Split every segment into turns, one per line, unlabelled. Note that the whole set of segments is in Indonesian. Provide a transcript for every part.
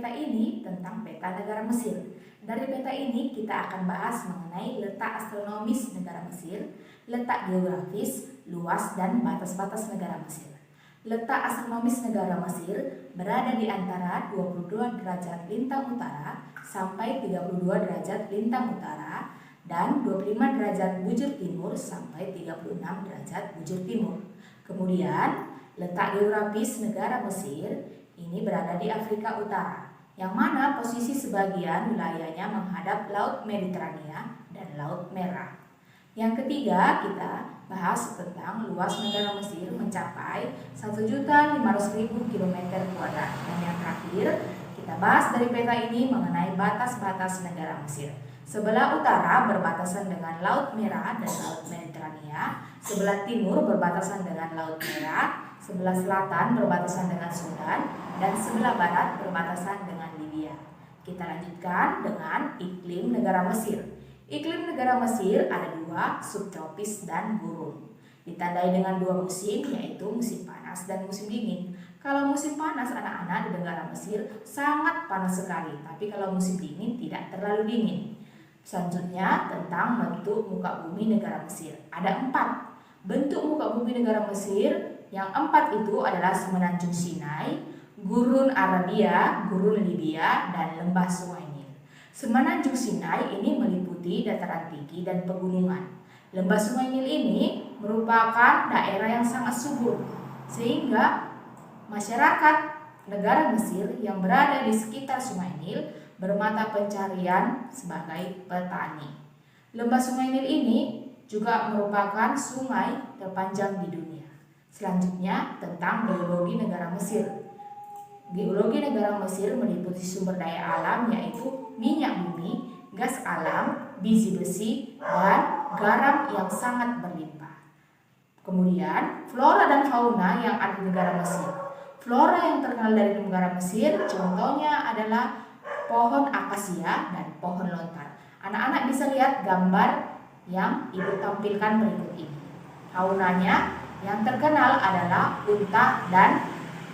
peta ini tentang peta negara Mesir. Dari peta ini kita akan bahas mengenai letak astronomis negara Mesir, letak geografis, luas, dan batas-batas negara Mesir. Letak astronomis negara Mesir berada di antara 22 derajat lintang utara sampai 32 derajat lintang utara dan 25 derajat bujur timur sampai 36 derajat bujur timur. Kemudian, letak geografis negara Mesir ini berada di Afrika Utara, yang mana posisi sebagian wilayahnya menghadap Laut Mediterania dan Laut Merah. Yang ketiga, kita bahas tentang luas negara Mesir mencapai 1.500.000 km². Dan yang terakhir, kita bahas dari peta ini mengenai batas-batas negara Mesir. Sebelah utara berbatasan dengan Laut Merah dan Laut Mediterania, sebelah timur berbatasan dengan Laut Merah, sebelah selatan berbatasan dengan Sudan, dan sebelah barat berbatasan dengan Libya. Kita lanjutkan dengan iklim negara Mesir. Iklim negara Mesir ada dua, subtropis dan gurun. Ditandai dengan dua musim, yaitu musim panas dan musim dingin. Kalau musim panas, anak-anak di negara Mesir sangat panas sekali, tapi kalau musim dingin tidak terlalu dingin. Selanjutnya tentang bentuk muka bumi negara Mesir. Ada 4 bentuk muka bumi negara Mesir. Yang 4 itu adalah Semenanjung Sinai, Gurun Arabia, Gurun Libya, dan Lembah Sungai Nil. Semenanjung Sinai ini meliputi dataran tinggi dan pegunungan. Lembah Sungai Nil ini merupakan daerah yang sangat subur, sehingga masyarakat negara Mesir yang berada di sekitar Sungai Nil bermata pencarian sebagai petani. Lembah Sungai Nil ini juga merupakan sungai terpanjang di dunia. Selanjutnya tentang geologi negara Mesir. Geologi negara Mesir meliputi sumber daya alam yaitu minyak bumi, gas alam, biji besi, dan garam yang sangat berlimpah. Kemudian flora dan fauna yang ada di negara Mesir. Flora yang terkenal dari negara Mesir contohnya adalah pohon akasia dan pohon lontar. Anak-anak bisa lihat gambar yang ibu tampilkan berikut ini. Faunanya yang terkenal adalah unta dan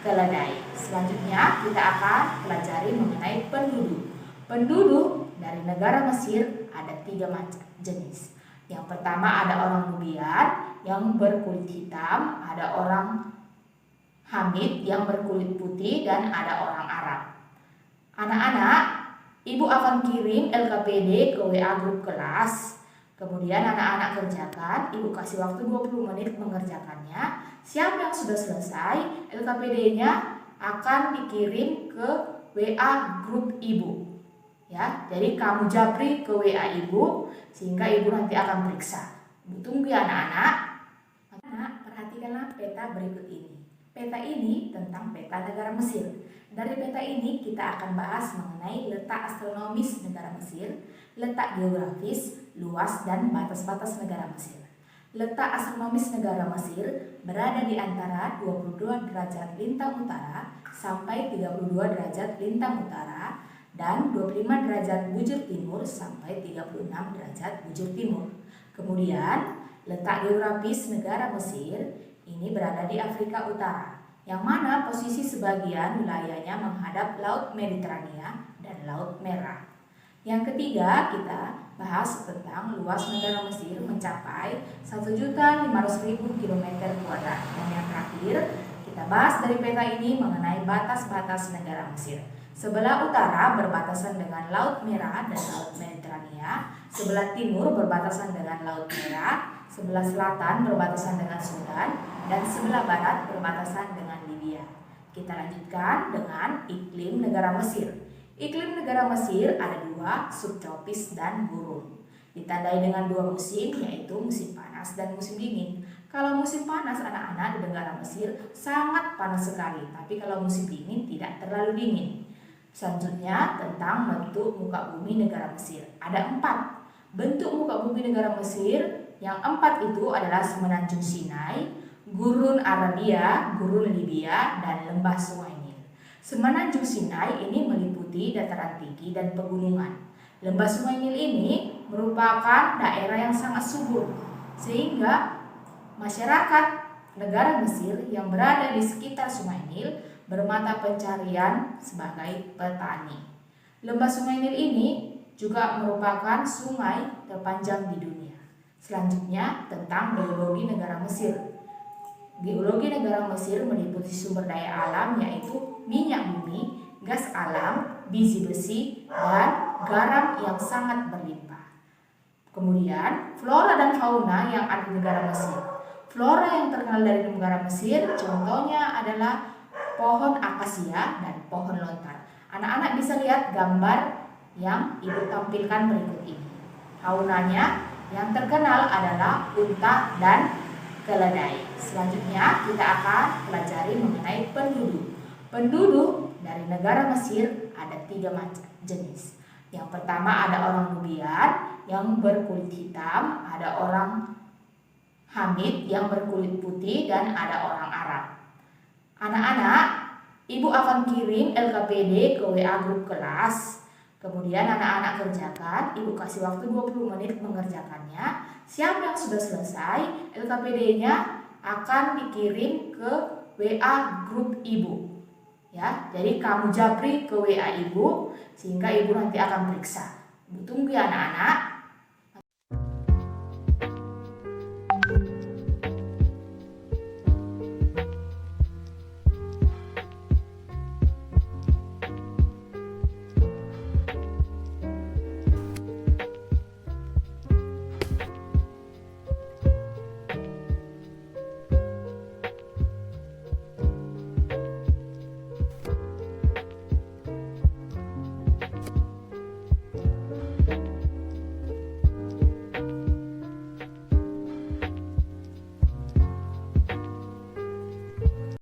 keledai. Selanjutnya kita akan pelajari mengenai penduduk. Penduduk dari negara Mesir ada 3 macam jenis. Yang pertama ada orang Nubian yang berkulit hitam, ada orang Hamid yang berkulit putih, dan ada orang Arab. Anak-anak, ibu akan kirim LKPD ke WA grup kelas. Kemudian anak-anak kerjakan, ibu kasih waktu 20 menit mengerjakannya. Siapa yang sudah selesai, LKPD-nya akan dikirim ke WA grup ibu. Ya, jadi kamu japri ke WA ibu sehingga ibu nanti akan periksa. Ibu tunggu ya anak-anak. Anak, perhatikanlah peta berikut ini. Peta ini tentang peta negara Mesir. Dari peta ini kita akan bahas mengenai letak astronomis negara Mesir, letak geografis, luas, dan batas-batas negara Mesir. Letak astronomis negara Mesir berada di antara 22 derajat lintang utara sampai 32 derajat lintang utara dan 25 derajat bujur timur sampai 36 derajat bujur timur. Kemudian, letak geografis negara Mesir ini berada di Afrika Utara, yang mana posisi sebagian wilayahnya menghadap Laut Mediterania dan Laut Merah. Yang ketiga, kita bahas tentang luas negara Mesir mencapai 1.500.000 km². Dan yang terakhir, kita bahas dari peta ini mengenai batas-batas negara Mesir. Sebelah utara berbatasan dengan Laut Merah dan Laut Mediterania, sebelah timur berbatasan dengan Laut Merah, sebelah selatan berbatasan dengan Sudan, dan sebelah barat berbatasan dengan Libya. Kita lanjutkan dengan iklim negara Mesir. Iklim negara Mesir ada 2, subtropis dan gurun. Ditandai dengan 2 musim, yaitu musim panas dan musim dingin. Kalau musim panas, anak-anak di negara Mesir sangat panas sekali, tapi kalau musim dingin tidak terlalu dingin. Selanjutnya tentang bentuk muka bumi negara Mesir. Ada 4 bentuk muka bumi negara Mesir. Yang 4 itu adalah Semenanjung Sinai, Gurun Arabia, Gurun Libya, dan Lembah Sungai Nil. Semenanjung Sinai ini meliputi dataran tinggi dan pegunungan. Lembah Sungai Nil ini merupakan daerah yang sangat subur, sehingga masyarakat negara Mesir yang berada di sekitar Sungai Nil bermata pencarian sebagai petani. Lembah Sungai Nil ini juga merupakan sungai terpanjang di dunia. Selanjutnya tentang geologi negara Mesir. Geologi negara Mesir meliputi sumber daya alam yaitu minyak bumi, gas alam, biji besi, dan garam yang sangat berlimpah. Kemudian flora dan fauna yang ada di negara Mesir. Flora yang terkenal dari negara Mesir contohnya adalah pohon akasia dan pohon lontar. Anak-anak bisa lihat gambar yang ibu tampilkan berikut ini. Faunanya yang terkenal adalah unta dan keledai. Selanjutnya kita akan pelajari mengenai penduduk. Penduduk dari negara Mesir ada 3 macam jenis. Yang pertama ada orang Nubian yang berkulit hitam, ada orang Hamid yang berkulit putih, dan ada orang Arab. Anak-anak, ibu akan kirim LKPD ke WA grup kelas. Kemudian anak-anak kerjakan, ibu kasih waktu 20 menit mengerjakannya. Siapa yang sudah selesai, LKPD-nya akan dikirim ke WA grup ibu. Ya, jadi kamu japri ke WA ibu sehingga ibu nanti akan periksa. Ibu tunggu ya anak-anak.